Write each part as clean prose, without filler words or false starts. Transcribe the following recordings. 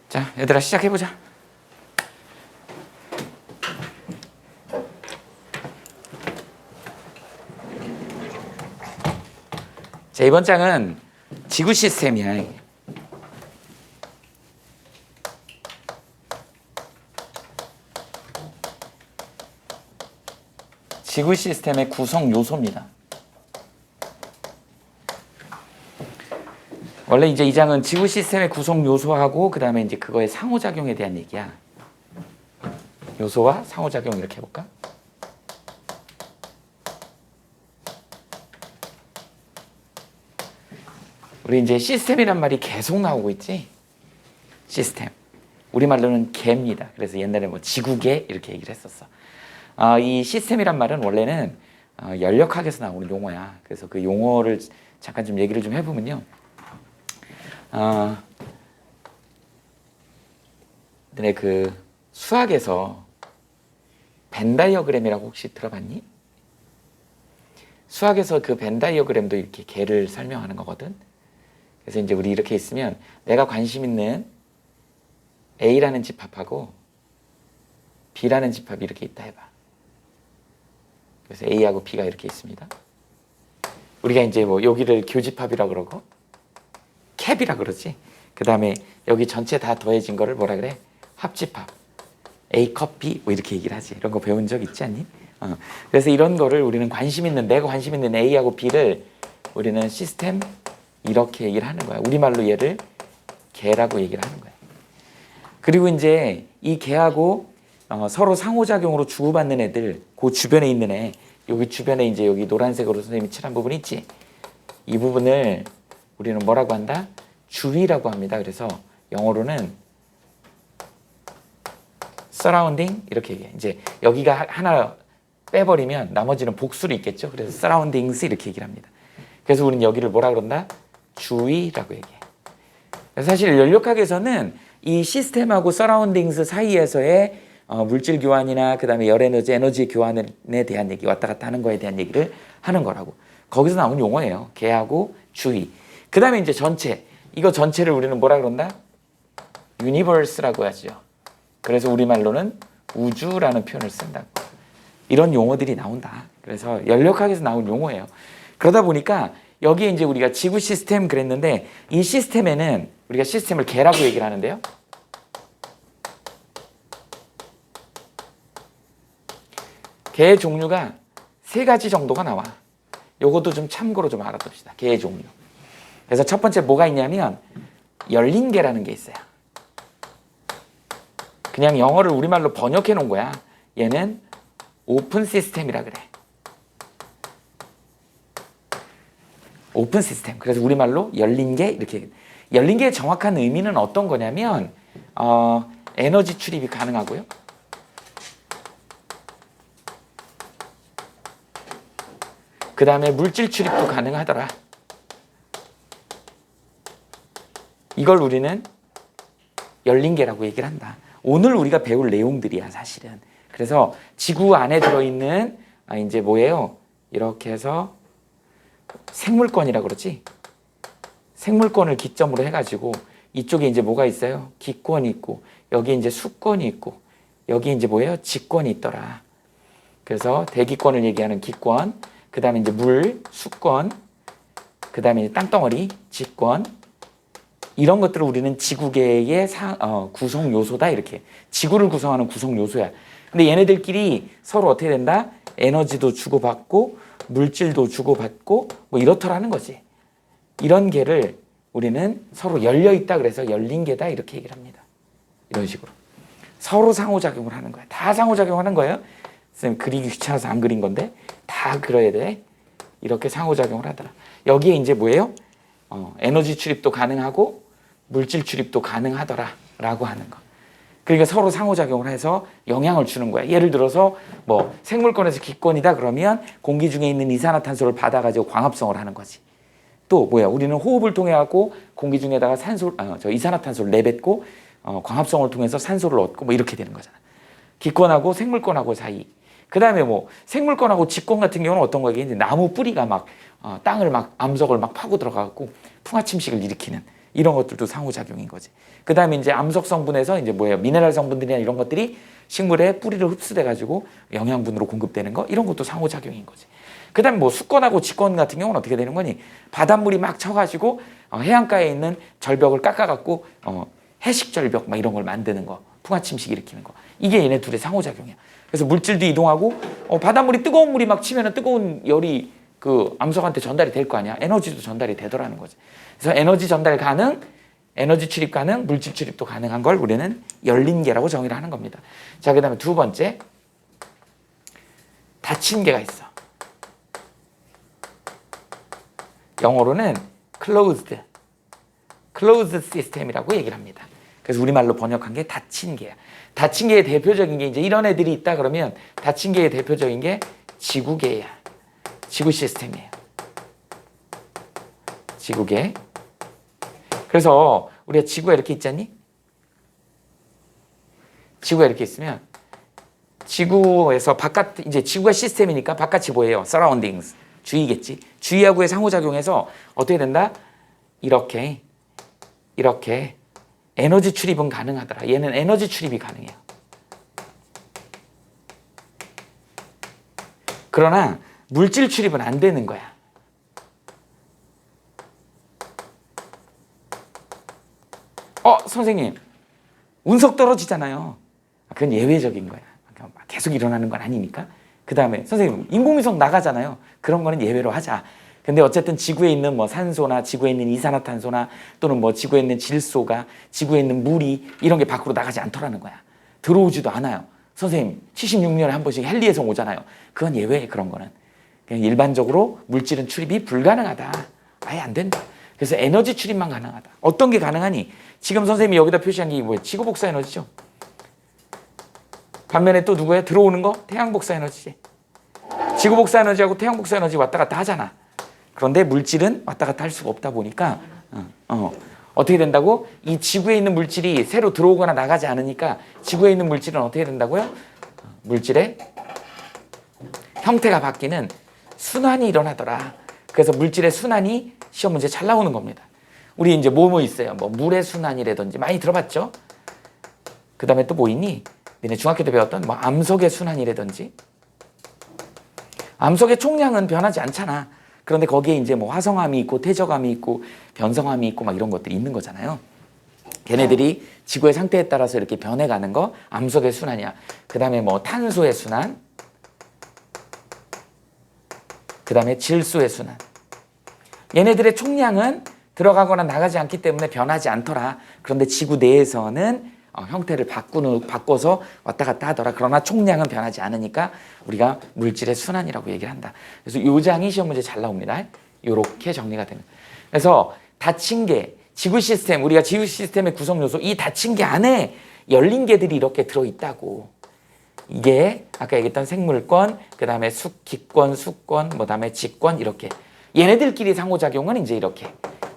자, 얘들아 시작해보자. 자, 이번 장은 지구 시스템이야. 지구 시스템의 구성 요소입니다. 원래 이제 이 장은 지구 시스템의 구성 요소하고 그 다음에 이제 그거의 상호작용에 대한 얘기야. 요소와 상호작용 이렇게 해볼까? 우리 이제 시스템이란 말이 계속 나오고 있지? 시스템. 우리말로는 개입니다. 그래서 옛날에 뭐 지구개 이렇게 얘기를 했었어. 이 시스템이란 말은 원래는 연력학에서 나오는 용어야. 그래서 그 용어를 잠깐 좀 얘기를 좀 해보면요. 너네 그 수학에서 벤 다이어그램이라고 혹시 들어봤니? 수학에서 그 벤 다이어그램도 이렇게 개를 설명하는 거거든. 그래서 이제 우리 이렇게 있으면 내가 관심 있는 A라는 집합하고 B라는 집합이 이렇게 있다 해봐. 그래서 A하고 B가 이렇게 있습니다. 우리가 이제 뭐 여기를 교집합이라 그러고 캡이라 그러지. 그 다음에 여기 전체 다 더해진 거를 뭐라 그래? 합집합. A 커피 뭐 이렇게 얘기를 하지. 이런 거 배운 적 있지 않니? 그래서 이런 거를 우리는 내가 관심 있는 A하고 B를 우리는 시스템 이렇게 얘기를 하는 거야. 우리말로 얘를 개라고 얘기를 하는 거야. 그리고 이제 이 개하고 서로 상호작용으로 주고받는 애들, 그 주변에 있는 애, 여기 주변에 이제 여기 노란색으로 선생님이 칠한 부분 있지? 이 부분을 우리는 뭐라고 한다? 주위라고 합니다. 그래서 영어로는 surrounding 이렇게 얘기해. 이제 여기가 하나 빼버리면 나머지는 복수로 있겠죠. 그래서 surroundings 이렇게 얘기를 합니다. 그래서 우리는 여기를 뭐라 그런다? 주위라고 얘기해. 사실 연력학에서는 이 시스템하고 서라운딩스 사이에서의 물질 교환이나 그 다음에 열 에너지, 에너지 교환에 대한 얘기, 왔다 갔다 하는 거에 대한 얘기를 하는 거라고. 거기서 나온 용어예요. 개하고 주위. 그 다음에 이제 전체. 이거 전체를 우리는 뭐라 그런다? 유니버스라고 하죠. 그래서 우리말로는 우주라는 표현을 쓴다고. 이런 용어들이 나온다. 그래서 연력학에서 나온 용어예요. 그러다 보니까 여기에 이제 우리가 지구 시스템 그랬는데 이 시스템에는 우리가 시스템을 개라고 얘기를 하는데요. 개의 종류가 3가지 정도가 나와. 요것도 좀 참고로 좀 알아둡시다. 개의 종류. 그래서 첫 번째 뭐가 있냐면 열린 개라는 게 있어요. 그냥 영어를 우리말로 번역해 놓은 거야. 얘는 오픈 시스템이라 그래. 오픈 시스템. 그래서 우리말로 열린 개 이렇게. 열린 개의 정확한 의미는 어떤 거냐면 에너지 출입이 가능하고요. 그 다음에 물질 출입도 가능하더라. 이걸 우리는 열린 개라고 얘기를 한다. 오늘 우리가 배울 내용들이야 사실은. 그래서 지구 안에 들어있는 이제 뭐예요? 이렇게 해서 생물권이라 그러지. 생물권을 기점으로 해가지고 이쪽에 이제 뭐가 있어요? 기권이 있고 여기 이제 수권이 있고 여기 이제 뭐예요? 지권이 있더라. 그래서 대기권을 얘기하는 기권, 그 다음에 이제 물, 수권, 그 다음에 이제 땅덩어리, 지권. 이런 것들을 우리는 지구계의 구성 요소다 이렇게. 지구를 구성하는 구성 요소야. 근데 얘네들끼리 서로 어떻게 된다? 에너지도 주고받고 물질도 주고받고 뭐 이렇더라는 거지. 이런 개를 우리는 서로 열려있다 그래서 열린 개다 이렇게 얘기를 합니다. 이런 식으로. 서로 상호작용을 하는 거야. 다 상호작용하는 거예요. 선생님 그리기 귀찮아서 안 그린 건데 다 그려야 돼. 이렇게 상호작용을 하더라. 여기에 이제 뭐예요? 에너지 출입도 가능하고 물질 출입도 가능하더라 라고 하는 거. 그러니까 서로 상호작용을 해서 영향을 주는 거야. 예를 들어서 뭐 생물권에서 기권이다 그러면 공기 중에 있는 이산화탄소를 받아가지고 광합성을 하는 거지. 또 뭐야? 우리는 호흡을 통해 갖고 공기 중에다가 이산화탄소를 내뱉고 광합성을 통해서 산소를 얻고 뭐 이렇게 되는 거잖아. 기권하고 생물권하고 사이. 그 다음에 뭐 생물권하고 직권 같은 경우는 어떤 거겠는데 나무 뿌리가 막 땅을 막 암석을 막 파고 들어가고 풍화침식을 일으키는 이런 것들도 상호작용인 거지. 그 다음에 이제 암석 성분에서 이제 뭐예요? 미네랄 성분들이나 이런 것들이 식물의 뿌리로 흡수돼 가지고 영양분으로 공급되는 거, 이런 것도 상호작용인 거지. 그 다음에 뭐 수건하고 직건 같은 경우는 어떻게 되는 거니? 바닷물이 막 쳐가지고 해안가에 있는 절벽을 깎아갖고 해식 절벽 막 이런 걸 만드는 거, 풍화침식 일으키는 거, 이게 얘네 둘의 상호작용이야. 그래서 물질도 이동하고 바닷물이 뜨거운 물이 막 치면은 뜨거운 열이 그 암석한테 전달이 될 거 아니야. 에너지도 전달이 되더라는 거지. 그래서 에너지 전달 가능, 에너지 출입 가능, 물질 출입도 가능한 걸 우리는 열린 개라고 정의를 하는 겁니다. 자, 그 다음에 두 번째, 닫힌 개가 있어. 영어로는 closed system이라고 얘기를 합니다. 그래서 우리말로 번역한 게 닫힌 개야. 닫힌 개의 대표적인 게 이제 이런 애들이 있다 그러면 닫힌 개의 대표적인 게 지구개야. 지구 시스템이에요. 지구개. 그래서 우리가 지구가 이렇게 있잖니? 지구가 이렇게 있으면 지구에서 바깥, 이제 지구가 시스템이니까 바깥이 뭐예요? surroundings. 주위겠지. 주위하고의 상호작용에서 어떻게 된다? 이렇게 에너지 출입은 가능하더라. 얘는 에너지 출입이 가능해요. 그러나 물질 출입은 안 되는 거야. 선생님, 운석 떨어지잖아요. 그건 예외적인 거야. 계속 일어나는 건 아니니까. 그 다음에 선생님, 인공위성 나가잖아요. 그런 거는 예외로 하자. 근데 어쨌든 지구에 있는 뭐 산소나 지구에 있는 이산화탄소나 또는 뭐 지구에 있는 질소가, 지구에 있는 물이, 이런 게 밖으로 나가지 않더라는 거야. 들어오지도 않아요. 선생님, 76년에 한 번씩 헨리에성 오잖아요. 그건 예외에, 그런 거는. 그냥 일반적으로 물질은 출입이 불가능하다. 아예 안 된다. 그래서 에너지 출입만 가능하다. 어떤 게 가능하니? 지금 선생님이 여기다 표시한 게 뭐예요? 지구 복사 에너지죠. 반면에 또 누구예요? 들어오는 거? 태양 복사 에너지지. 지구 복사 에너지하고 태양 복사 에너지 왔다 갔다 하잖아. 그런데 물질은 왔다 갔다 할 수가 없다 보니까 어떻게 된다고? 이 지구에 있는 물질이 새로 들어오거나 나가지 않으니까 지구에 있는 물질은 어떻게 된다고요? 물질의 형태가 바뀌는 순환이 일어나더라. 그래서 물질의 순환이 시험 문제 잘 나오는 겁니다. 우리 이제 뭐 있어요? 뭐 물의 순환이라든지 많이 들어봤죠? 그 다음에 또 뭐 있니? 니네 중학교 때 배웠던 뭐 암석의 순환이라든지. 암석의 총량은 변하지 않잖아. 그런데 거기에 이제 뭐 화성암이 있고 퇴적암이 있고 변성암이 있고 막 이런 것들이 있는 거잖아요. 걔네들이 지구의 상태에 따라서 이렇게 변해가는 거 암석의 순환이야. 그 다음에 뭐 탄소의 순환, 그 다음에 질소의 순환. 얘네들의 총량은 들어가거나 나가지 않기 때문에 변하지 않더라. 그런데 지구 내에서는 형태를 바꿔서 왔다 갔다 하더라. 그러나 총량은 변하지 않으니까 우리가 물질의 순환이라고 얘기를 한다. 그래서 요 장이 시험 문제 잘 나옵니다. 이렇게 정리가 되는. 그래서 닫힌 개, 지구 시스템, 우리가 지구 시스템의 구성 요소, 이 닫힌 개 안에 열린 개들이 이렇게 들어있다고. 이게 아까 얘기했던 생물권, 그 다음에 기권, 수권, 뭐 다음에 직권, 이렇게. 얘네들끼리 상호작용은 이제 이렇게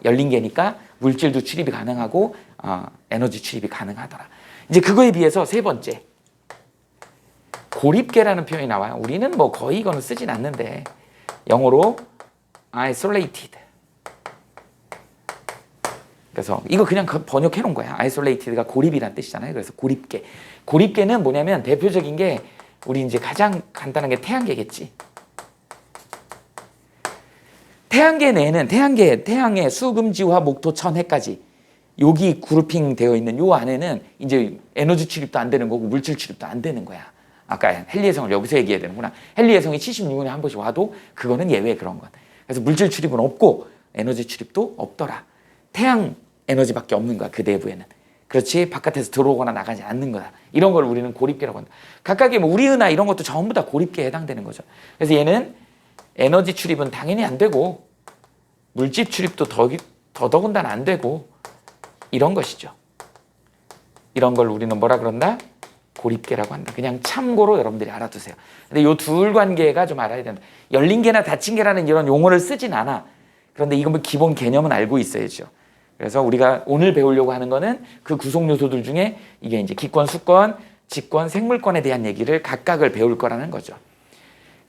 열린 개니까 물질도 출입이 가능하고 에너지 출입이 가능하더라. 이제 그거에 비해서 세 번째, 고립계라는 표현이 나와요. 우리는 뭐 거의 이거는 쓰진 않는데 영어로 isolated. 그래서 이거 그냥 번역해 놓은 거야. isolated가 고립이라는 뜻이잖아요. 그래서 고립계. 고립계는 뭐냐면 대표적인 게 우리 이제 가장 간단한 게 태양계겠지. 태양계 내에는 태양의 수금지화 목토 천해까지 여기 그룹핑 되어 있는 요 안에는 이제 에너지 출입도 안 되는 거고 물질 출입도 안 되는 거야. 아까 헨리에성을 여기서 얘기해야 되는구나. 헨리에성이 76년에 한 번씩 와도 그거는 예외 그런 것. 그래서 물질 출입은 없고 에너지 출입도 없더라. 태양 에너지밖에 없는 거야. 그 내부에는. 그렇지 바깥에서 들어오거나 나가지 않는 거다. 이런 걸 우리는 고립계라고 한다. 각각의 뭐 우리은하 이런 것도 전부 다 고립계에 해당되는 거죠. 그래서 얘는 에너지 출입은 당연히 안 되고 물질 출입도 더더군다나 안 되고 이런 것이죠. 이런 걸 우리는 뭐라 그런다? 고립계라고 한다. 그냥 참고로 여러분들이 알아두세요. 근데 요 둘 관계가 좀 알아야 된다. 열린 개나 닫힌 개라는 이런 용어를 쓰진 않아. 그런데 이건 뭐 기본 개념은 알고 있어야죠. 그래서 우리가 오늘 배우려고 하는 거는 그 구성 요소들 중에 이게 이제 기권, 수권, 직권, 생물권에 대한 얘기를 각각을 배울 거라는 거죠.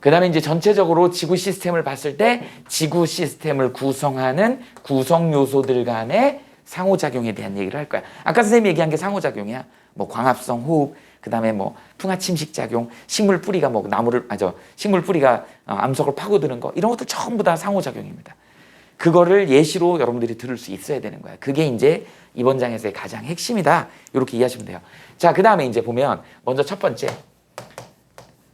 그 다음에 이제 전체적으로 지구 시스템을 봤을 때 지구 시스템을 구성하는 구성 요소들 간의 상호작용에 대한 얘기를 할 거야. 아까 선생님이 얘기한 게 상호작용이야. 뭐 광합성 호흡, 그다음에 뭐 풍화 침식 작용, 식물 뿌리가 뭐 식물 뿌리가 암석을 파고드는 거, 이런 것도 전부 다 상호작용입니다. 그거를 예시로 여러분들이 들을 수 있어야 되는 거야. 그게 이제 이번 장에서의 가장 핵심이다. 이렇게 이해하시면 돼요. 자, 그다음에 이제 보면 먼저 첫 번째.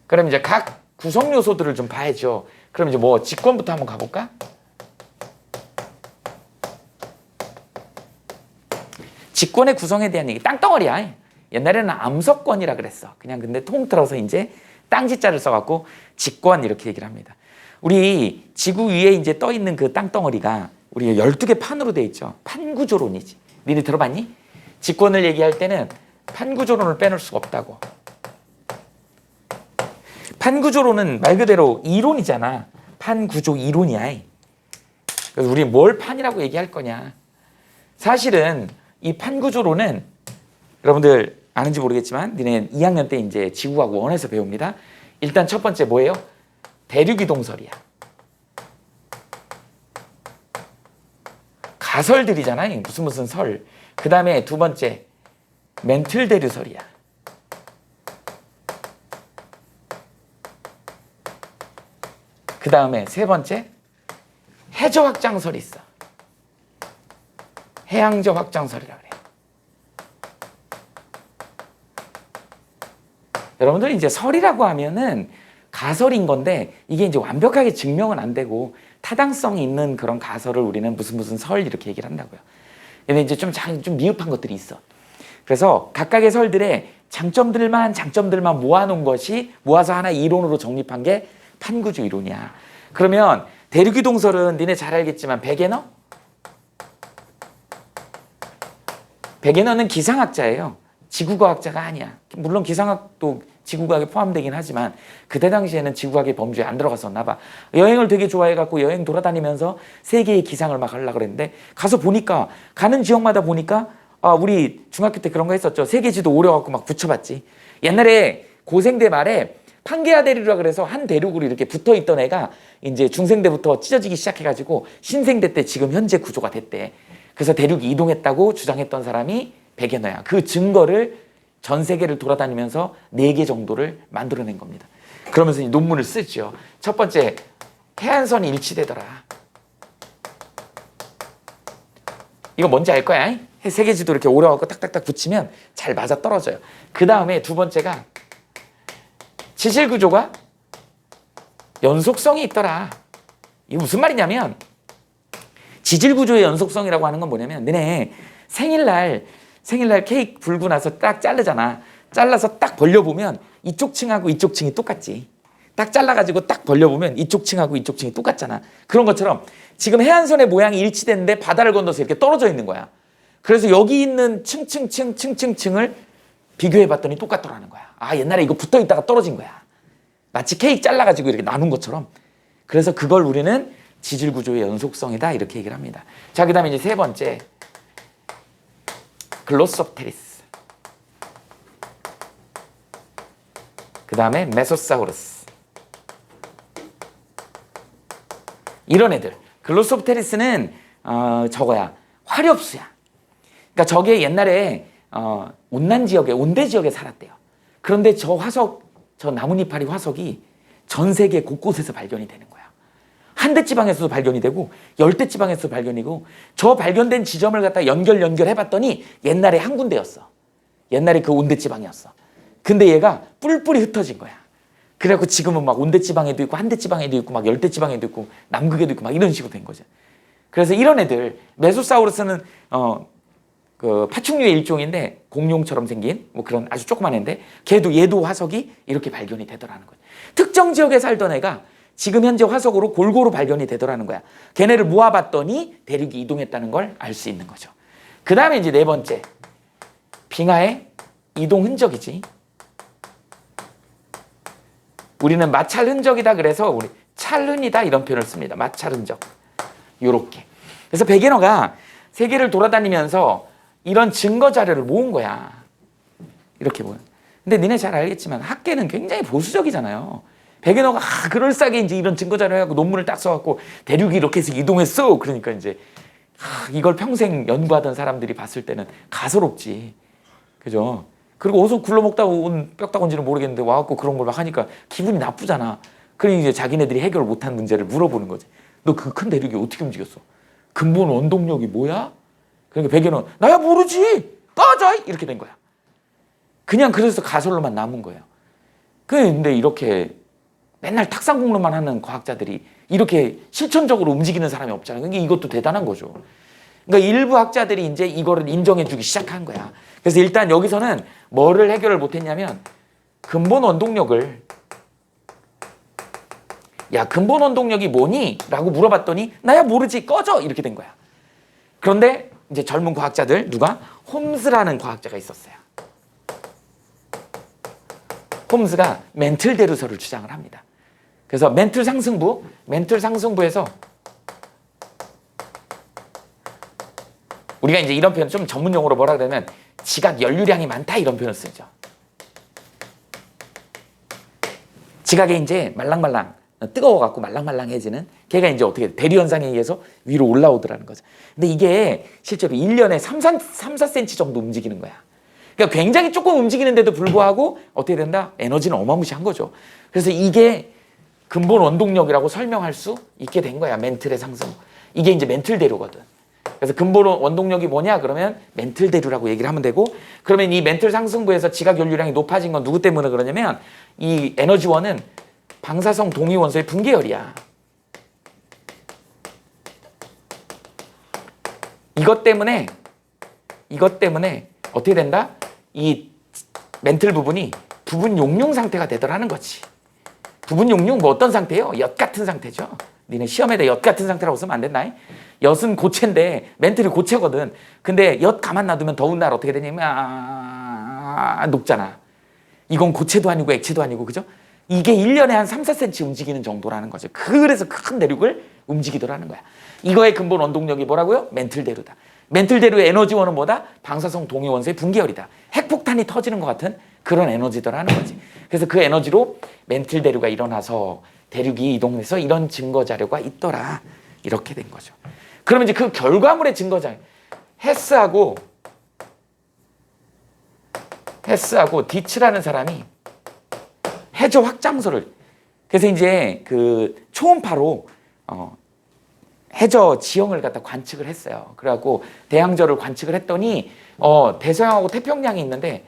그럼 이제 각 구성 요소들을 좀 봐야죠. 그럼 이제 뭐 직권부터 한번 가볼까? 직권의 구성에 대한 얘기. 땅덩어리야. 옛날에는 암석권이라 그랬어. 그냥 근데 통틀어서 이제 땅지자를 써갖고 직권 이렇게 얘기를 합니다. 우리 지구 위에 이제 떠 있는 그 땅덩어리가 우리 12개 판으로 돼 있죠. 판구조론이지. 니네 들어봤니? 직권을 얘기할 때는 판구조론을 빼놓을 수가 없다고. 판구조론은 말 그대로 이론이잖아. 판구조 이론이야. 그래서 우리 뭘 판이라고 얘기할 거냐. 사실은 이 판구조론은 여러분들 아는지 모르겠지만 니네 2학년 때 이제 지구과학 1에서 배웁니다. 일단 첫 번째 뭐예요? 대륙이동설이야. 가설들이잖아요. 무슨 설. 그 다음에 두 번째 멘틀대류설이야. 그 다음에 세 번째 해저 확장설이 있어. 해양저 확장설이라 그래요. 여러분들 이제 설이라고 하면은 가설인 건데 이게 이제 완벽하게 증명은 안 되고 타당성이 있는 그런 가설을 우리는 무슨 설 이렇게 얘기를 한다고요. 근데 이제 좀 미흡한 것들이 있어. 그래서 각각의 설들의 장점들만 모아놓은 것이 모아서 하나 이론으로 정립한 게 판구조 이론이야. 그러면 대륙이동설은 니네 잘 알겠지만 베게너는 기상학자예요. 지구과학자가 아니야. 물론 기상학도 지구과학에 포함되긴 하지만 그때 당시에는 지구과학의 범주에 안 들어갔었나 봐. 여행을 되게 좋아해갖고 여행 돌아다니면서 세계의 기상을 막 하려고 그랬는데 가서 보니까 가는 지역마다 보니까 우리 중학교 때 그런 거 했었죠. 세계지도 오려갖고 막 붙여봤지. 옛날에 고생대 말에 판게아 대륙이라 그래서 한 대륙으로 이렇게 붙어있던 애가 이제 중생대부터 찢어지기 시작해가지고 신생대 때 지금 현재 구조가 됐대. 그래서 대륙이 이동했다고 주장했던 사람이 베게너야. 그 증거를 전 세계를 돌아다니면서 4개 정도를 만들어낸 겁니다. 그러면서 이 논문을 쓰죠. 첫 번째, 해안선이 일치되더라. 이거 뭔지 알 거야. 세계지도 이렇게 오려갖고 딱딱딱 붙이면 잘 맞아 떨어져요. 그 다음에 두 번째가 지질구조가 연속성이 있더라. 이게 무슨 말이냐면 지질구조의 연속성이라고 하는 건 뭐냐면 너네 생일날 케이크 불고 나서 딱 자르잖아. 잘라서 딱 벌려보면 이쪽 층하고 이쪽 층이 똑같지. 딱 잘라가지고 딱 벌려보면 이쪽 층하고 이쪽 층이 똑같잖아. 그런 것처럼 지금 해안선의 모양이 일치됐는데 바다를 건너서 이렇게 떨어져 있는 거야. 그래서 여기 있는 층층층을 비교해봤더니 똑같더라는 거야. 옛날에 이거 붙어있다가 떨어진 거야. 마치 케이크 잘라가지고 이렇게 나눈 것처럼. 그래서 그걸 우리는 지질구조의 연속성이다 이렇게 얘기를 합니다. 자, 그 다음에 이제 세 번째 글로소프테리스, 그 다음에 메소사우루스, 이런 애들. 글로소프테리스는 저거야, 화렵수야. 그러니까 저게 옛날에 온난 지역에, 온대 지역에 살았대요. 그런데 저 화석, 저 나뭇잎파리 화석이 전 세계 곳곳에서 발견이 되는 거야. 한대지방에서도 발견이 되고 열대지방에서도 발견이고, 저 발견된 지점을 갖다 연결해봤더니 옛날에 한 군데였어. 옛날에 그 온대지방이었어. 근데 얘가 뿔뿔이 흩어진 거야. 그래갖고 지금은 막 온대지방에도 있고 한대지방에도 있고 막 열대지방에도 있고 남극에도 있고 막 이런 식으로 된 거죠. 그래서 이런 애들, 메소사우루스는 그 파충류의 일종인데 공룡처럼 생긴 뭐 그런 아주 조그만 애인데 얘도 화석이 이렇게 발견이 되더라는 거예요. 특정 지역에 살던 애가 지금 현재 화석으로 골고루 발견이 되더라는 거야. 걔네를 모아봤더니 대륙이 이동했다는 걸 알 수 있는 거죠. 그 다음에 이제 네 번째, 빙하의 이동 흔적이지. 우리는 마찰 흔적이다 그래서 우리 찰흔이다 이런 표현을 씁니다. 마찰 흔적. 요렇게. 그래서 베게너가 세계를 돌아다니면서 이런 증거 자료를 모은 거야. 이렇게 보면. 근데 니네 잘 알겠지만 학계는 굉장히 보수적이잖아요. 베게너가 그럴싸하게 이제 이런 증거 자료 해갖고 논문을 딱 써갖고 대륙이 이렇게 해서 이동했어. 그러니까 이제 이걸 평생 연구하던 사람들이 봤을 때는 가소롭지. 그죠? 그리고 어디서 굴러먹다가 온 뼈다곤지는 모르겠는데 와갖고 그런 걸 막 하니까 기분이 나쁘잖아. 그러니 이제 자기네들이 해결을 못한 문제를 물어보는 거지. 너 그 큰 대륙이 어떻게 움직였어? 근본 원동력이 뭐야? 그러니까 백연은 나야 모르지. 꺼져! 이렇게 된 거야. 그냥 그래서 가설로만 남은 거예요. 근데 이렇게 맨날 탁상공론만 하는 과학자들이 이렇게 실천적으로 움직이는 사람이 없잖아요. 그러니까 이것도 대단한 거죠. 그러니까 일부 학자들이 이제 이거를 인정해주기 시작한 거야. 그래서 일단 여기서는 뭐를 해결을 못했냐면 근본 원동력을 야 근본 원동력이 뭐니? 라고 물어봤더니 나야 모르지 꺼져 이렇게 된 거야. 그런데 이제 젊은 과학자들 누가? 홈스라는 과학자가 있었어요. 홈스가 멘틀 대류설을 주장을 합니다. 그래서 멘틀 상승부에서 우리가 이제 이런 표현 좀 전문 용어로 뭐라 그러면 지각 연류량이 많다 이런 표현을 쓰죠. 지각에 이제 말랑말랑 뜨거워갖고 말랑말랑해지는 걔가 이제 어떻게 대류 현상에 의해서 위로 올라오더라는 거죠. 근데 이게 실제로 1년에 3-4cm 정도 움직이는 거야. 그러니까 굉장히 조금 움직이는데도 불구하고 어떻게 된다? 에너지는 어마무시한 거죠. 그래서 이게 근본 원동력이라고 설명할 수 있게 된 거야. 멘틀의 상승. 이게 이제 멘틀 대류거든. 그래서 근본 원동력이 뭐냐? 그러면 멘틀 대류라고 얘기를 하면 되고, 그러면 이 멘틀 상승부에서 지각 연류량이 높아진 건 누구 때문에 그러냐면 이 에너지원은 방사성 동위 원소의 분계열이야. 이것 때문에 어떻게 된다? 이 멘틀 부분이 부분 용융 상태가 되더라는 거지. 부분 용융 뭐 어떤 상태예요? 엿 같은 상태죠. 니네 시험에다 엿 같은 상태라고 쓰면 안 된다. 엿은 고체인데 멘틀이 고체거든. 근데 엿 가만 놔두면 더운 날 어떻게 되냐면 녹잖아. 이건 고체도 아니고 액체도 아니고 그죠? 이게 1년에 한 3-4cm 움직이는 정도라는 거죠. 그래서 큰 대륙을 움직이더라는 거야. 이거의 근본 원동력이 뭐라고요? 멘틀 대류다. 멘틀 대류의 에너지원은 뭐다? 방사성 동위 원소의 분계열이다. 핵폭탄이 터지는 것 같은 그런 에너지더라는 거지. 그래서 그 에너지로 멘틀 대류가 일어나서 대륙이 이동해서 이런 증거 자료가 있더라. 이렇게 된 거죠. 그러면 이제 그 결과물의 증거 자료, 헤스하고 디츠라는 사람이 해저 확장소를, 그래서 이제 그 초음파로 해저 지형을 갖다 관측을 했어요. 그래갖고 대양저를 관측을 했더니 대서양하고 태평양이 있는데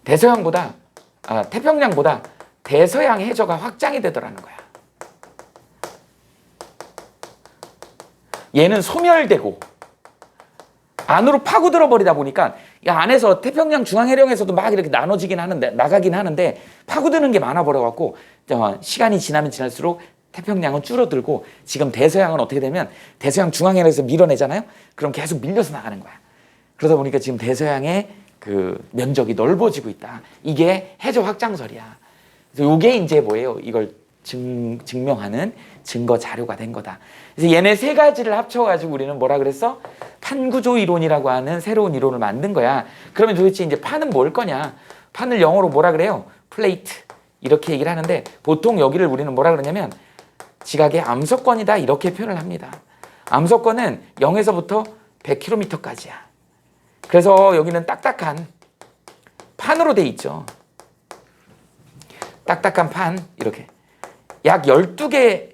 태평양보다 대서양 해저가 확장이 되더라는 거야. 얘는 소멸되고 안으로 파고들어 버리다 보니까 안에서 태평양 중앙해령에서도 막 이렇게 나가긴 하는데 파고드는 게 많아 버려갖고 시간이 지나면 지날수록 태평양은 줄어들고 지금 대서양은 어떻게 되면 대서양 중앙해령에서 밀어내잖아요. 그럼 계속 밀려서 나가는 거야. 그러다 보니까 지금 대서양의 그 면적이 넓어지고 있다. 이게 해저 확장설이야. 그래서 이게 이제 뭐예요? 이걸 증명하는 증거 자료가 된 거다. 그래서 얘네 세 가지를 합쳐가지고 우리는 뭐라 그랬어? 판구조 이론이라고 하는 새로운 이론을 만든 거야. 그러면 도대체 이제 판은 뭘 거냐? 판을 영어로 뭐라 그래요? 플레이트. 이렇게 얘기를 하는데 보통 여기를 우리는 뭐라 그러냐면 지각의 암석권이다 이렇게 표현을 합니다. 암석권은 0에서부터 100km까지야. 그래서 여기는 딱딱한 판으로 돼 있죠. 딱딱한 판 이렇게 약 12개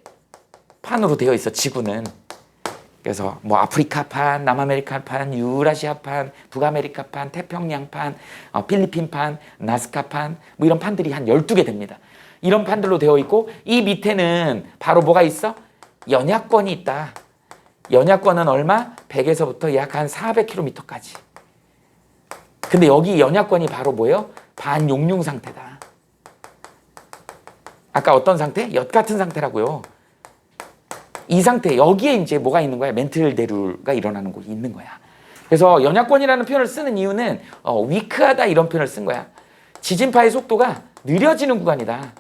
판으로 되어 있어. 지구는. 그래서 뭐 아프리카판, 남아메리카판, 유라시아판, 북아메리카판, 태평양판, 필리핀판, 나스카판 뭐 이런 판들이 한 12개 됩니다. 이런 판들로 되어 있고 이 밑에는 바로 뭐가 있어? 연약권이 있다. 연약권은 얼마? 100에서부터 약 한 400km까지. 근데 여기 연약권이 바로 뭐예요? 반용융 상태다. 아까 어떤 상태? 엿 같은 상태라고요. 이 상태, 여기에 이제 뭐가 있는 거야? 멘틀 대류가 일어나는 곳이 있는 거야. 그래서 연약권이라는 표현을 쓰는 이유는 위크하다 이런 표현을 쓴 거야. 지진파의 속도가 느려지는 구간이다.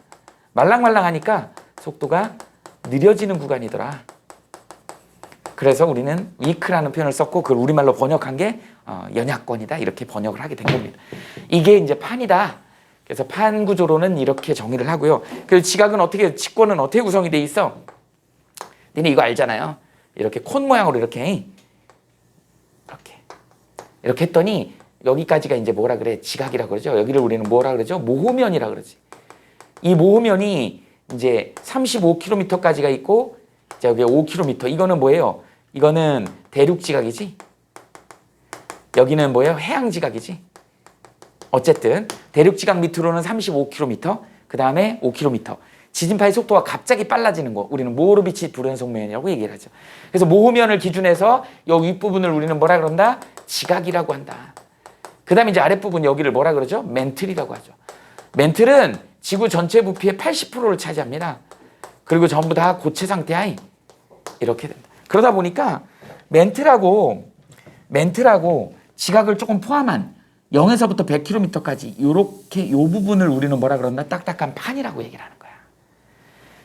말랑말랑하니까 속도가 느려지는 구간이더라. 그래서 우리는 위크라는 표현을 썼고 그걸 우리말로 번역한 게 연약권이다 이렇게 번역을 하게 된 겁니다. 이게 이제 판이다. 그래서 판 구조로는 이렇게 정의를 하고요. 그리고 지각은 직권은 어떻게 구성이 돼 있어? 니네 이거 알잖아요. 이렇게 콘 모양으로 이렇게 했더니 여기까지가 이제 뭐라 그래? 지각이라고 그러죠. 여기를 우리는 뭐라 그러죠? 모호면이라 그러지. 이 모호면이 이제 35km까지가 있고 자, 여기 5km. 이거는 뭐예요? 이거는 대륙 지각이지. 여기는 뭐예요? 해양 지각이지. 어쨌든 대륙 지각 밑으로는 35km, 그 다음에 5km. 지진파의 속도가 갑자기 빨라지는 거 우리는 모르비치 불연속면이라고 얘기를 하죠. 그래서 모호면을 기준해서 여기 윗부분을 우리는 뭐라 그런다? 지각이라고 한다. 그 다음에 이제 아랫부분 여기를 뭐라 그러죠? 멘틀이라고 하죠. 멘틀은 지구 전체 부피의 80%를 차지합니다. 그리고 전부 다 고체 상태야. 이렇게 된다. 그러다 보니까 멘틀하고 지각을 조금 포함한 0에서부터 100km까지 요렇게 요 부분을 우리는 뭐라 그런다? 딱딱한 판이라고 얘기를 하는 거야.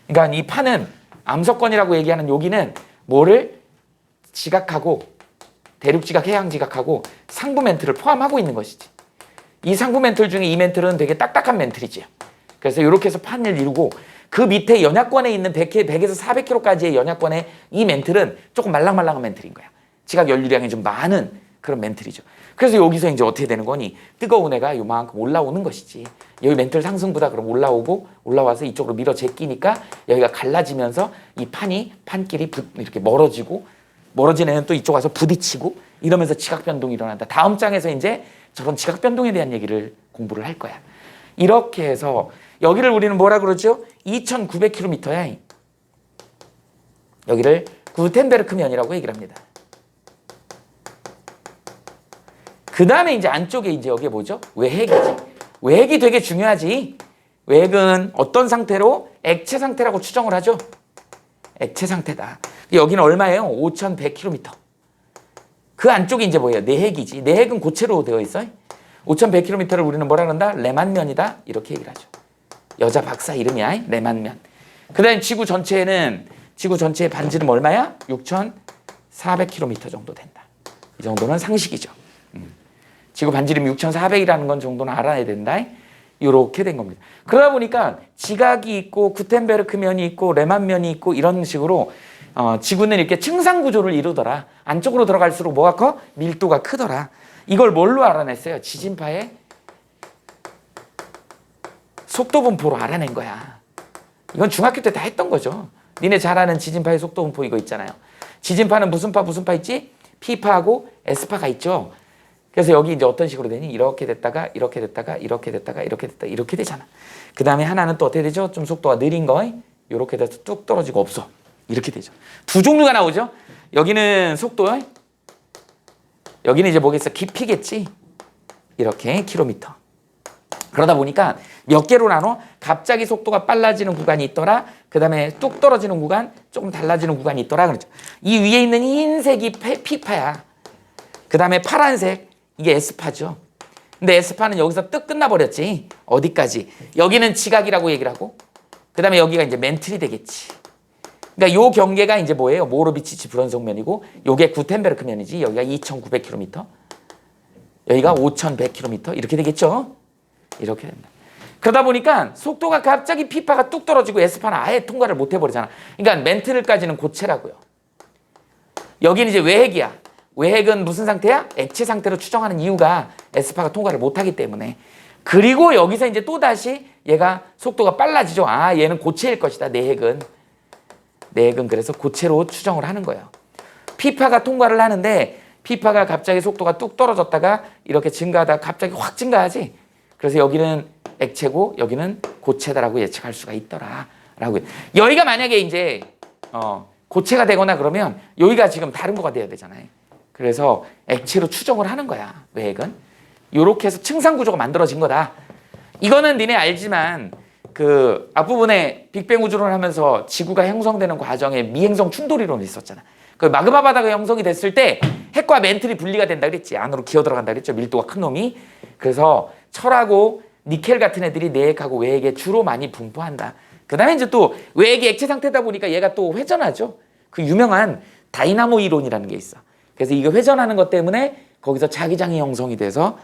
그러니까 이 판은 암석권이라고 얘기하는 여기는 뭐를 지각하고 대륙 지각, 해양 지각하고 상부 멘틀을 포함하고 있는 것이지. 이 상부 멘틀 중에 이 멘틀은 되게 딱딱한 멘틀이지. 그래서 이렇게 해서 판을 이루고 그 밑에 연약권에 있는 100에서 400km까지의 연약권에 이 멘틀은 조금 말랑말랑한 멘틀인 거야. 지각 연료량이 좀 많은 그런 멘틀이죠. 그래서 여기서 이제 어떻게 되는 거니? 뜨거운 애가 요만큼 올라오는 것이지. 여기 멘틀 상승보다 그럼 올라와서 이쪽으로 밀어 제끼니까 여기가 갈라지면서 이 판끼리 이렇게 멀어지는 애는 또 이쪽 와서 부딪히고 이러면서 지각 변동이 일어난다. 다음 장에서 이제 저런 지각 변동에 대한 얘기를 공부를 할 거야. 이렇게 해서 여기를 우리는 뭐라 그러죠? 2900km야. 여기를 구텐베르크 면이라고 얘기를 합니다. 그 다음에 이제 안쪽에 이제 여기에 뭐죠? 외핵이지. 외핵이 되게 중요하지. 외핵은 어떤 상태로? 액체 상태라고 추정을 하죠. 액체 상태다. 여기는 얼마예요? 5100km. 그 안쪽이 이제 뭐예요? 내핵이지. 내핵은 고체로 되어 있어요. 5100km를 우리는 뭐라 그런다? 레만면이다. 이렇게 얘기를 하죠. 여자 박사 이름이야. 레만면. 그 다음에 지구 전체의 반지름 얼마야? 6400km 정도 된다. 이 정도는 상식이죠. 지구 반지름이 6400이라는 건 정도는 알아야 된다. 이렇게 된 겁니다. 그러다 보니까 지각이 있고 구텐베르크 면이 있고 레만면이 있고 이런 식으로 지구는 이렇게 층상 구조를 이루더라. 안쪽으로 들어갈수록 뭐가 커? 밀도가 크더라. 이걸 뭘로 알아냈어요? 지진파의 속도 분포로 알아낸 거야. 이건 중학교 때 다 했던 거죠. 니네 잘 아는 지진파의 속도 분포 이거 있잖아요. 지진파는 무슨 파 있지? P파하고 S파가 있죠. 그래서 여기 이제 어떤 식으로 되니? 이렇게 됐다가 이렇게 됐다가 이렇게 됐다가 이렇게 됐다 이렇게 되잖아. 그 다음에 하나는 또 어떻게 되죠? 좀 속도가 느린 거 이렇게 돼서 뚝 떨어지고 없어. 이렇게 되죠. 두 종류가 나오죠. 여기는 속도, 여기는 이제 뭐겠어? 깊이겠지. 이렇게 킬로미터. 그러다 보니까 몇 개로 나눠? 갑자기 속도가 빨라지는 구간이 있더라. 그 다음에 뚝 떨어지는 구간, 조금 달라지는 구간이 있더라. 그렇죠. 이 위에 있는 흰색이 P파야. 그 다음에 파란색, 이게 S파죠. 근데 S파는 여기서 뜩 끝나버렸지. 어디까지? 여기는 지각이라고 얘기를 하고, 그 다음에 여기가 이제 멘틀이 되겠지. 그러니까 요 경계가 이제 뭐예요? 모로비치치 불연속면이고, 요게 구텐베르크 면이지. 여기가 2900km, 여기가 5100km 이렇게 되겠죠. 이렇게 된다. 그러다 보니까 속도가 갑자기 P파가 뚝 떨어지고 S파는 아예 통과를 못 해버리잖아. 그러니까 멘틀까지는 고체라고요. 여기는 이제 외핵이야. 외핵은 무슨 상태야? 액체 상태로 추정하는 이유가 S파가 통과를 못하기 때문에. 그리고 여기서 이제 또다시 얘가 속도가 빨라지죠. 아, 얘는 고체일 것이다. 내핵은 그래서 고체로 추정을 하는 거예요. P파가 통과를 하는데 P파가 갑자기 속도가 뚝 떨어졌다가 이렇게 증가하다가 갑자기 확 증가하지. 그래서 여기는 액체고 여기는 고체다라고 예측할 수가 있더라. 라고. 여기가 만약에 이제 고체가 되거나 그러면 여기가 지금 다른 거가 돼야 되잖아요. 그래서 액체로 추정을 하는 거야. 외핵은. 요렇게 해서 층상 구조가 만들어진 거다. 이거는 니네 알지만 그 앞부분에 빅뱅 우주론을 하면서 지구가 형성되는 과정에 미행성 충돌 이론이 있었잖아. 그 마그마 바다가 형성이 됐을 때 핵과 멘틀이 분리가 된다 그랬지. 안으로 기어 들어간다 그랬죠. 밀도가 큰 놈이. 그래서 철하고 니켈 같은 애들이 내핵하고 외핵에 주로 많이 분포한다. 그 다음에 이제 또 외핵이 액체 상태다 보니까 얘가 또 회전하죠. 그 유명한 다이나모 이론이라는 게 있어. 그래서 이거 회전하는 것 때문에 거기서 자기장이 형성이 돼서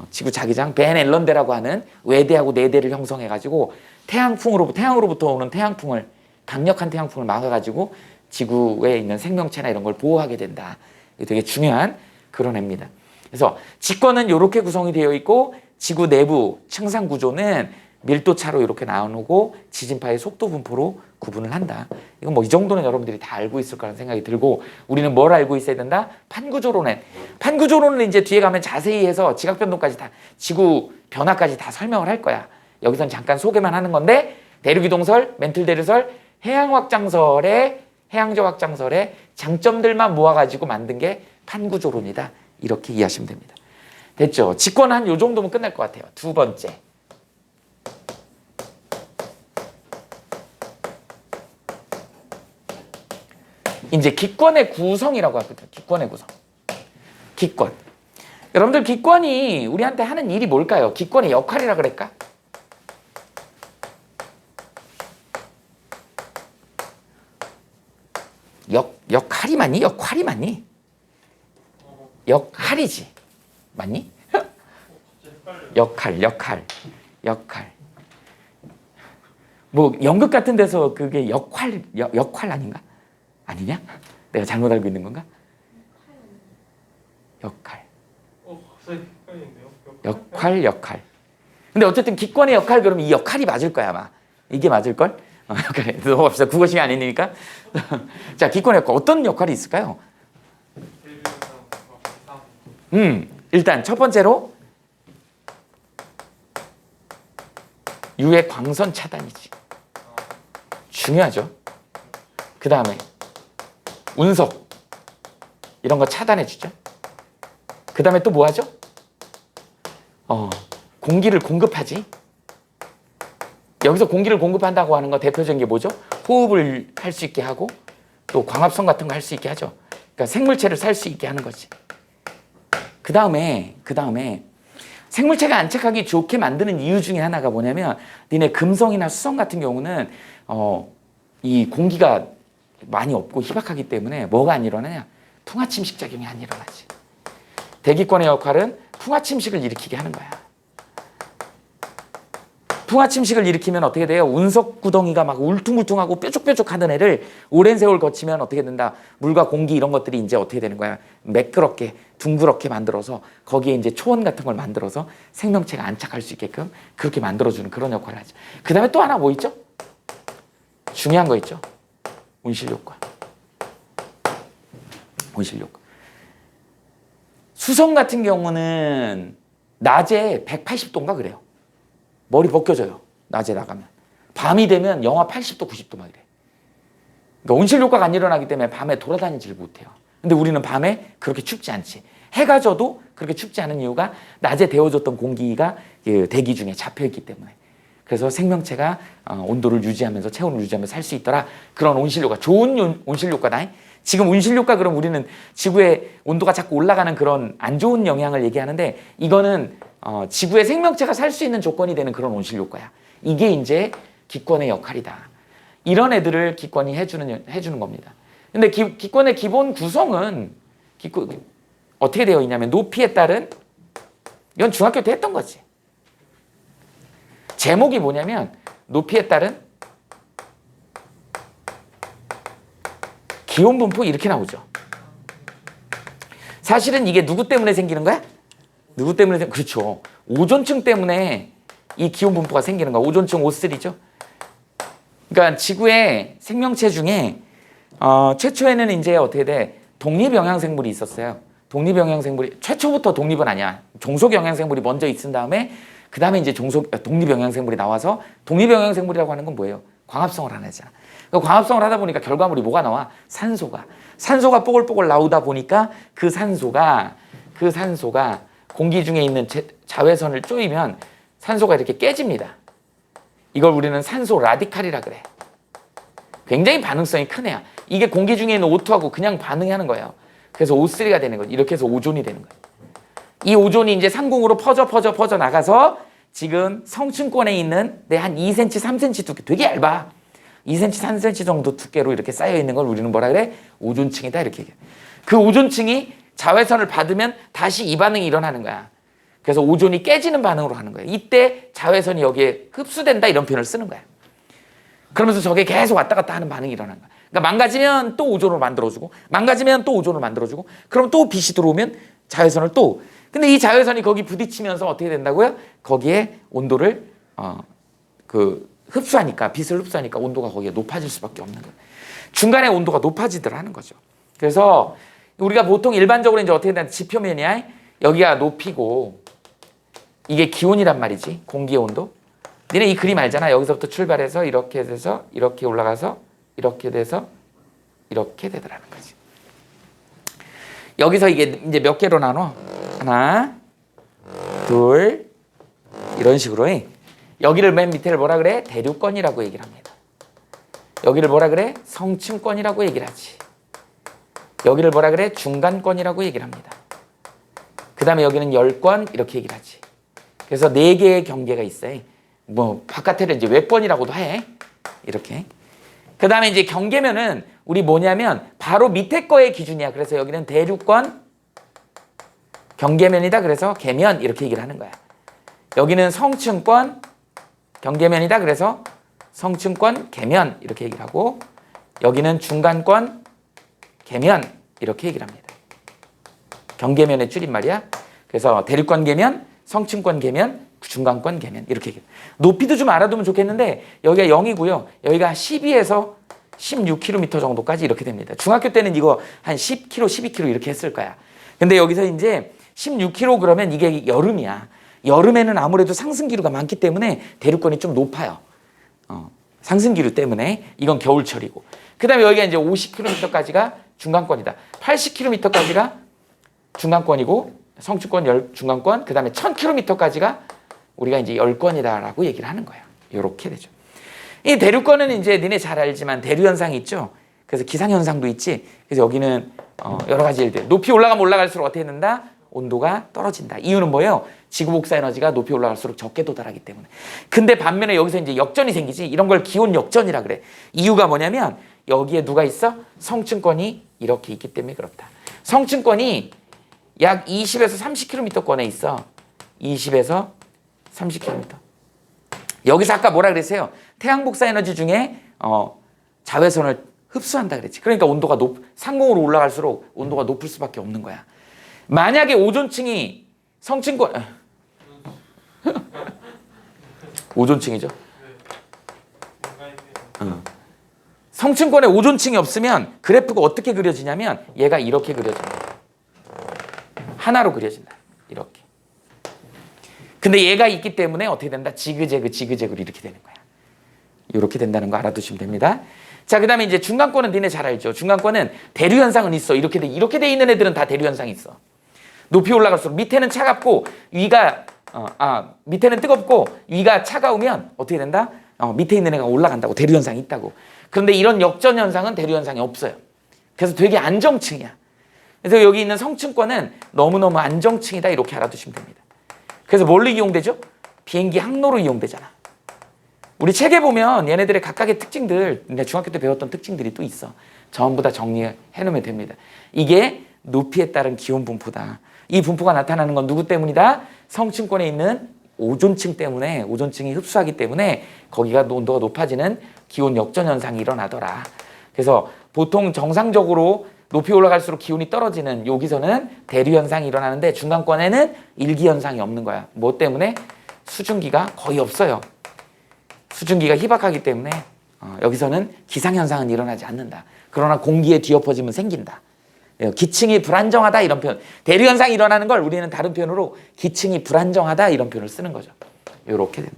지구 자기장 벤 앨런대라고 하는 외대하고 내대를 형성해가지고 태양으로부터 오는 태양풍을 강력한 태양풍을 막아가지고 지구에 있는 생명체나 이런 걸 보호하게 된다. 이게 되게 중요한 그런 애입니다. 그래서 직권은 이렇게 구성이 되어 있고 지구 내부 층상 구조는 밀도차로 이렇게 나누고 지진파의 속도 분포로 구분을 한다. 이건 뭐 이 정도는 여러분들이 다 알고 있을 거라는 생각이 들고 우리는 뭘 알고 있어야 된다? 판구조론은 판구조론은 이제 뒤에 가면 자세히 해서 지각 변동까지 다 지구 변화까지 다 설명을 할 거야. 여기선 잠깐 소개만 하는 건데 대륙이동설, 멘틀 대류설, 해양적 확장설의 장점들만 모아가지고 만든 게 판구조론이다. 이렇게 이해하시면 됩니다. 됐죠? 직권 한 요 정도면 끝날 것 같아요. 두 번째. 이제 기권의 구성이라고 하거든요. 기권의 구성. 기권. 여러분들 기권이 우리한테 하는 일이 뭘까요? 기권의 역할이라 그럴까? 역할이 맞니? 역할이 맞니? 역할이지. 맞니? 역할. 뭐 연극 같은 데서 그게 역할 아닌가? 아니냐? 내가 잘못 알고 있는 건가? 역할. 역할. 근데 어쨌든 기권의 역할 그러면 이 역할이 맞을 거야 아마. 이게 맞을걸? 역할. 넘어갑시다. 국어시간이 아니니까. 자, 기권의 역할. 어떤 역할이 있을까요? 일단 첫 번째로 유해 광선 차단이지. 중요하죠. 그 다음에 운석 이런 거 차단해 주죠. 그 다음에 또 뭐 하죠? 공기를 공급하지. 여기서 공기를 공급한다고 하는 거 대표적인 게 뭐죠? 호흡을 할 수 있게 하고 또 광합성 같은 거 할 수 있게 하죠. 그러니까 생물체를 살 수 있게 하는 거지. 그 다음에 생물체가 안착하기 좋게 만드는 이유 중에 하나가 뭐냐면 니네 금성이나 수성 같은 경우는 이 공기가 많이 없고 희박하기 때문에 뭐가 안 일어나냐? 풍화침식 작용이 안 일어나지. 대기권의 역할은 풍화침식을 일으키게 하는 거야. 풍화침식을 일으키면 어떻게 돼요? 운석 구덩이가 막 울퉁불퉁하고 뾰족뾰족하던 애를 오랜 세월 거치면 어떻게 된다? 물과 공기 이런 것들이 이제 어떻게 되는 거야? 매끄럽게 둥그렇게 만들어서 거기에 이제 초원 같은 걸 만들어서 생명체가 안착할 수 있게끔 그렇게 만들어주는 그런 역할을 하죠. 그 다음에 또 하나 뭐 있죠? 중요한 거 있죠? 온실효과. 온실효과. 수성 같은 경우는 낮에 180도인가 그래요. 머리 벗겨져요. 낮에 나가면. 밤이 되면 영하 80도, 90도 막 이래. 그러니까 온실효과가 안 일어나기 때문에 밤에 돌아다니지를 못해요. 근데 우리는 밤에 그렇게 춥지 않지. 해가 져도 그렇게 춥지 않은 이유가 낮에 데워졌던 공기가 대기 중에 잡혀있기 때문에. 그래서 생명체가 온도를 유지하면서 체온을 유지하면서 살 수 있더라. 그런 온실효과. 좋은 온실효과다. 지금 온실효과 그럼 우리는 지구의 온도가 자꾸 올라가는 그런 안 좋은 영향을 얘기하는데 이거는 지구의 생명체가 살 수 있는 조건이 되는 그런 온실효과야. 이게 이제 기권의 역할이다. 이런 애들을 기권이 해주는 겁니다. 근데 기권의 기본 구성은 어떻게 되어 있냐면 높이에 따른 이건 중학교 때 했던 거지. 제목이 뭐냐면 높이에 따른 기온 분포 이렇게 나오죠. 사실은 이게 누구 때문에 생기는 거야? 누구 때문에 그렇죠. 오존층 때문에 이 기온 분포가 생기는 거야. 오존층 O3죠. 그러니까 지구의 생명체 중에 최초에는 이제 어떻게 돼? 독립영양생물이 있었어요. 독립영양생물이 최초부터 독립은 아니야. 종속영양생물이 먼저 있은 다음에 그 다음에 이제 독립영양생물이 나와서 독립영양생물이라고 하는 건 뭐예요? 광합성을 하는 애잖아. 그러니까 광합성을 하다 보니까 결과물이 뭐가 나와? 산소가 뽀글뽀글 나오다 보니까 그 산소가 공기 중에 있는 자외선을 쪼이면 산소가 이렇게 깨집니다. 이걸 우리는 산소 라디칼이라 그래. 굉장히 반응성이 큰 애야. 이게 공기 중에 있는 O2하고 그냥 반응하는 거예요. 그래서 O3가 되는 거지. 이렇게 해서 오존이 되는 거예요. 이 오존이 이제 상공으로 퍼져 나가서 지금 성층권에 있는 한 2cm, 3cm 두께 되게 얇아. 2cm, 3cm 정도 두께로 이렇게 쌓여 있는 걸 우리는 뭐라 그래? 오존층이다 이렇게 얘기해. 그 오존층이 자외선을 받으면 다시 이 반응이 일어나는 거야. 그래서 오존이 깨지는 반응으로 하는 거예요. 이때 자외선이 여기에 흡수된다 이런 표현을 쓰는 거야. 그러면서 저게 계속 왔다 갔다 하는 반응이 일어나는 거야. 그러니까 망가지면 또 오존으로 만들어주고 망가지면 또 오존으로 만들어주고 그럼 또 빛이 들어오면 자외선을 또 근데 이 자외선이 거기 부딪히면서 어떻게 된다고요? 거기에 온도를 흡수하니까 빛을 흡수하니까 온도가 거기에 높아질 수밖에 없는 거예요. 중간에 온도가 높아지더라는 거죠. 그래서 우리가 보통 일반적으로 이제 어떻게 된다 지표면이야 여기가 높이고 이게 기온이란 말이지 공기의 온도. 니네 이 그림 알잖아. 여기서부터 출발해서 이렇게 돼서 이렇게 올라가서 이렇게 돼서 이렇게 되더라는 거지. 여기서 이게 이제 몇 개로 나눠? 하나, 둘, 이런 식으로 해. 여기를 맨 밑에를 뭐라 그래? 대류권이라고 얘기를 합니다. 여기를 뭐라 그래? 성층권이라고 얘기를 하지. 여기를 뭐라 그래? 중간권이라고 얘기를 합니다. 그 다음에 여기는 열권 이렇게 얘기를 하지. 그래서 4개의 경계가 있어요. 뭐 바깥에를 이제 외권이라고도 해. 이렇게. 그 다음에 이제 경계면은 우리 뭐냐면 바로 밑에 거의 기준이야. 그래서 여기는 대류권 경계면이다. 그래서 계면 이렇게 얘기를 하는 거야. 여기는 성층권 경계면이다. 그래서 성층권 계면 이렇게 얘기를 하고 여기는 중간권 계면 이렇게 얘기를 합니다. 경계면의 줄임말이야. 그래서 대류권 계면, 성층권 계면, 중간권 계면 이렇게 얘기해요. 높이도 좀 알아두면 좋겠는데 여기가 0이고요. 여기가 12에서 16km 정도까지 이렇게 됩니다. 중학교 때는 이거 한 10km, 12km 이렇게 했을 거야. 근데 여기서 이제 16km 그러면 이게 여름이야. 여름에는 아무래도 상승기류가 많기 때문에 대류권이 좀 높아요. 상승기류 때문에 이건 겨울철이고. 그 다음에 여기가 이제 50km까지가 중간권이다. 80km까지가 중간권이고 성층권 중간권 그 다음에 1000km까지가 우리가 이제 열권이다라고 얘기를 하는 거예요. 이렇게 되죠. 이 대류권은 이제 니네 잘 알지만 대류현상이 있죠. 그래서 기상현상도 있지. 그래서 여기는 여러 가지 일들. 높이 올라가면 올라갈수록 어떻게 된다? 온도가 떨어진다. 이유는 뭐예요? 지구 복사 에너지가 높이 올라갈수록 적게 도달하기 때문에. 근데 반면에 여기서 이제 역전이 생기지. 이런 걸 기온 역전이라 그래. 이유가 뭐냐면 여기에 누가 있어? 성층권이 이렇게 있기 때문에 그렇다. 성층권이 약 20에서 30km권에 있어. 20에서 30km. 여기서 아까 뭐라 그랬어요? 태양 복사 에너지 중에 자외선을 흡수한다 그랬지. 그러니까 온도가 상공으로 올라갈수록 온도가 높을 수밖에 없는 거야. 만약에 오존층이 성층권 오존층이죠. 성층권에 오존층이 없으면 그래프가 어떻게 그려지냐면 얘가 이렇게 그려집니다. 하나로 그려진다. 이렇게. 근데 얘가 있기 때문에 어떻게 된다? 지그재그 지그재그로 이렇게 되는 거야. 이렇게 된다는 거 알아두시면 됩니다. 자, 그 다음에 이제 중간권은 니네 잘 알죠. 중간권은 대류현상은 있어. 이렇게 돼 있는 애들은 다 대류현상이 있어. 높이 올라갈수록 밑에는 차갑고 위가 밑에는 뜨겁고 위가 차가우면 어떻게 된다? 밑에 있는 애가 올라간다고. 대류현상이 있다고. 그런데 이런 역전현상은 대류현상이 없어요. 그래서 되게 안정층이야. 그래서 여기 있는 성층권은 너무너무 안정층이다. 이렇게 알아두시면 됩니다. 그래서 뭘로 이용되죠? 비행기 항로로 이용되잖아. 우리 책에 보면 얘네들의 각각의 특징들, 내가 중학교 때 배웠던 특징들이 또 있어. 전부 다 정리해 놓으면 됩니다. 이게 높이에 따른 기온 분포다. 이 분포가 나타나는 건 누구 때문이다? 성층권에 있는 오존층 때문에, 오존층이 흡수하기 때문에 거기가 온도가 높아지는 기온 역전 현상이 일어나더라. 그래서 보통 정상적으로 높이 올라갈수록 기온이 떨어지는 여기서는 대류 현상이 일어나는데 중간권에는 일기 현상이 없는 거야. 뭐 때문에? 수증기가 거의 없어요. 수증기가 희박하기 때문에 여기서는 기상 현상은 일어나지 않는다. 그러나 공기에 뒤엎어지면 생긴다. 기층이 불안정하다 이런 표현. 대류 현상이 일어나는 걸 우리는 다른 표현으로 기층이 불안정하다 이런 표현을 쓰는 거죠. 이렇게 된다.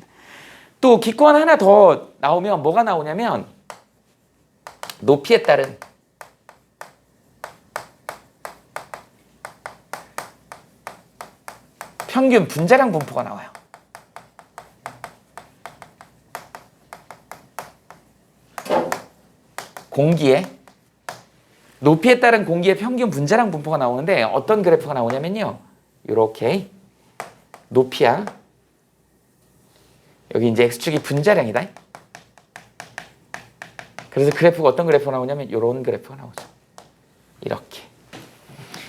또 기권 하나 더 나오면 뭐가 나오냐면 높이에 따른 평균 분자량 분포가 나와요. 공기의 높이에 따른 공기의 평균 분자량 분포가 나오는데 어떤 그래프가 나오냐면요. 이렇게 높이야. 여기 이제 x축이 분자량이다. 그래서 그래프가 어떤 그래프가 나오냐면 이런 그래프가 나오죠. 이렇게.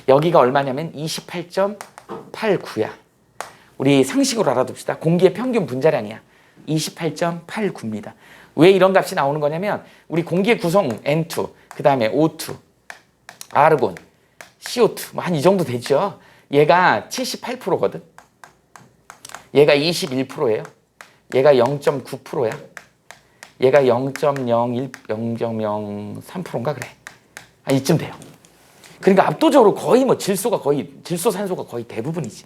여기가 얼마냐면 28.89야. 우리 상식으로 알아둡시다. 공기의 평균 분자량이야. 28.89입니다. 왜 이런 값이 나오는 거냐면 우리 공기의 구성 N2, 그 다음에 O2, 아르곤, CO2 뭐 한 이 정도 되죠. 얘가 78%거든. 얘가 21%예요. 얘가 0.9%야. 얘가 0.01, 0.03%인가 그래. 아, 이쯤 돼요. 그러니까 압도적으로 거의 뭐 질소 산소가 거의 대부분이지.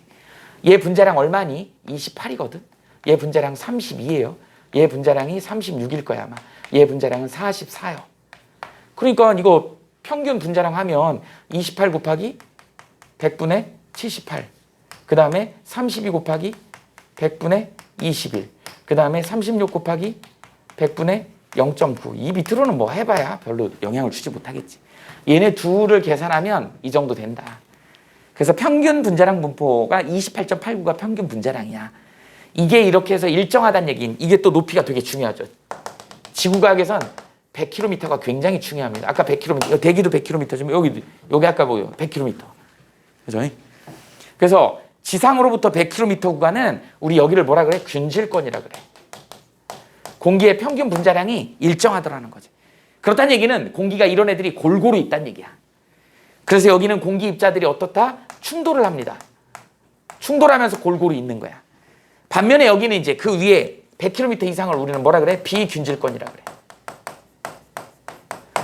얘 분자량 얼마니? 28이거든. 얘 분자량 32예요. 얘 분자량이 36일 거야 아마. 얘 분자량은 44요. 그러니까 이거 평균 분자량 하면 28 곱하기 100분의 78. 그 다음에 32 곱하기 100분의 21. 그 다음에 36 곱하기 100분의 0.9. 이 밑으로는 뭐 해봐야 별로 영향을 주지 못하겠지. 얘네 둘을 계산하면 이 정도 된다. 그래서 평균 분자량 분포가 28.89가 평균 분자량이야. 이게 이렇게 해서 일정하다는 얘기는 이게 또 높이가 되게 중요하죠. 지구과학에선 100km가 굉장히 중요합니다. 아까 100km, 대기도 100km지만 여기 아까 보여 100km. 그죠? 그래서 지상으로부터 100km 구간은 우리 여기를 뭐라 그래? 균질권이라 그래. 공기의 평균 분자량이 일정하더라는 거지. 그렇다는 얘기는 공기가 이런 애들이 골고루 있다는 얘기야. 그래서 여기는 공기 입자들이 어떻다? 충돌을 합니다. 충돌하면서 골고루 있는 거야. 반면에 여기는 이제 그 위에 100km 이상을 우리는 뭐라 그래? 비균질권이라 그래.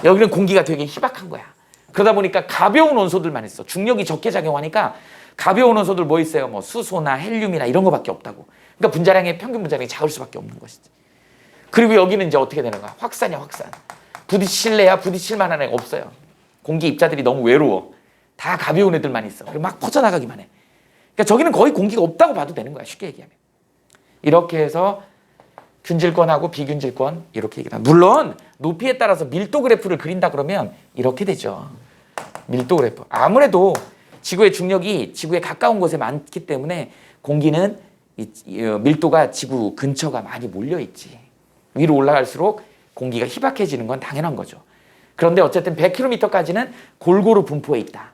여기는 공기가 되게 희박한 거야. 그러다 보니까 가벼운 원소들만 있어. 중력이 적게 작용하니까 가벼운 원소들 뭐 있어요? 뭐 수소나 헬륨이나 이런 거밖에 없다고. 그러니까 분자량의 평균 분자량이 작을 수밖에 없는 것이지. 그리고 여기는 이제 어떻게 되는 거야? 확산이야, 확산. 부딪힐래야 부딪힐 만한 애가 없어요. 공기 입자들이 너무 외로워. 다 가벼운 애들만 있어. 그리고 막 퍼져나가기만 해. 그러니까 저기는 거의 공기가 없다고 봐도 되는 거야. 쉽게 얘기하면. 이렇게 해서 균질권하고 비균질권 이렇게 얘기합니다. 물론 높이에 따라서 밀도 그래프를 그린다 그러면 이렇게 되죠. 밀도 그래프. 아무래도 지구의 중력이 지구에 가까운 곳에 많기 때문에 공기는 밀도가 지구 근처가 많이 몰려있지. 위로 올라갈수록 공기가 희박해지는 건 당연한 거죠. 그런데 어쨌든 100km까지는 골고루 분포해 있다.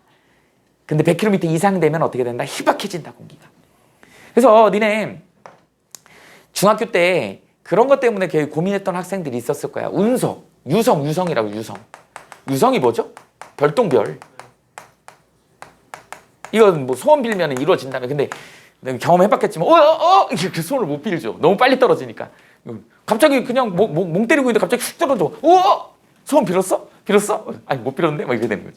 근데 100km 이상 되면 어떻게 된다? 희박해진다, 공기가. 그래서 니네 중학교 때 그런 것 때문에 되게 고민했던 학생들이 있었을 거야. 운석, 유성이라고 유성. 유성이 뭐죠? 별똥별. 이건 뭐 소원 빌면 이루어진다며. 근데 경험해봤겠지만 이렇게 소원을 못 빌죠. 너무 빨리 떨어지니까. 갑자기 그냥 멍 때리고 있는데 갑자기 슉 떨어져. 소원 빌었어? 빌었어? 아니 못 빌었는데? 막 이렇게 되는 거죠.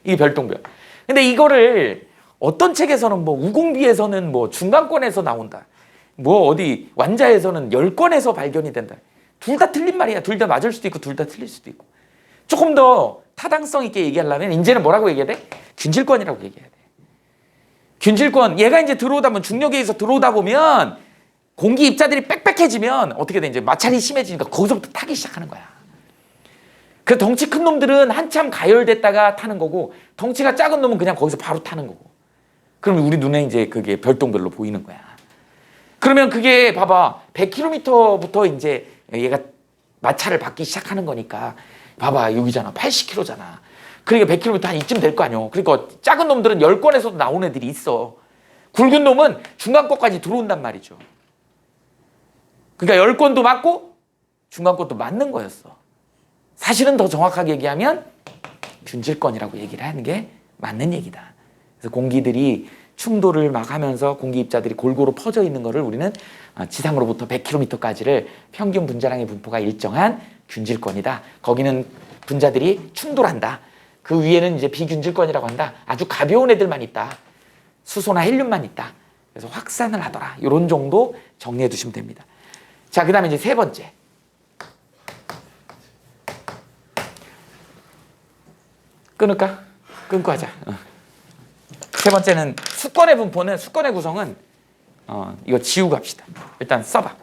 이게 별똥별. 근데 이거를 어떤 책에서는 뭐 우공비에서는 뭐 중간권에서 나온다. 뭐 어디 완자에서는 10권에서 발견이 된다. 둘 다 틀린 말이야. 둘 다 맞을 수도 있고 둘 다 틀릴 수도 있고. 조금 더 타당성 있게 얘기하려면 이제는 뭐라고 얘기해야 돼? 균질권이라고 얘기해야 돼. 균질권. 얘가 이제 들어오다 보면 중력에 의해서 들어오다 보면 공기 입자들이 빽빽해지면 어떻게 돼? 이제 마찰이 심해지니까 거기서부터 타기 시작하는 거야. 그 덩치 큰 놈들은 한참 가열됐다가 타는 거고 덩치가 작은 놈은 그냥 거기서 바로 타는 거고. 그러면 우리 눈에 이제 그게 별똥별로 보이는 거야. 그러면 그게 봐봐 100km부터 이제 얘가 마찰을 받기 시작하는 거니까 봐봐 여기잖아 80km잖아. 그러니까 100km 한 이쯤 될 거 아니야. 그러니까 작은 놈들은 10권에서도 나온 애들이 있어. 굵은 놈은 중간권까지 들어온단 말이죠. 그러니까 10권도 맞고 중간권도 맞는 거였어. 사실은 더 정확하게 얘기하면 균질권이라고 얘기를 하는 게 맞는 얘기다. 그래서 공기들이 충돌을 막 하면서 공기 입자들이 골고루 퍼져 있는 거를 우리는 지상으로부터 100km까지를 평균 분자량의 분포가 일정한 균질권이다. 거기는 분자들이 충돌한다. 그 위에는 이제 비균질권이라고 한다. 아주 가벼운 애들만 있다. 수소나 헬륨만 있다. 그래서 확산을 하더라. 이런 정도 정리해 두시면 됩니다. 자, 그 다음에 이제 세 번째. 끊을까? 끊고 하자. 세 번째는 수권의 분포는, 수권의 구성은 이거 지우고 합시다. 일단 써봐.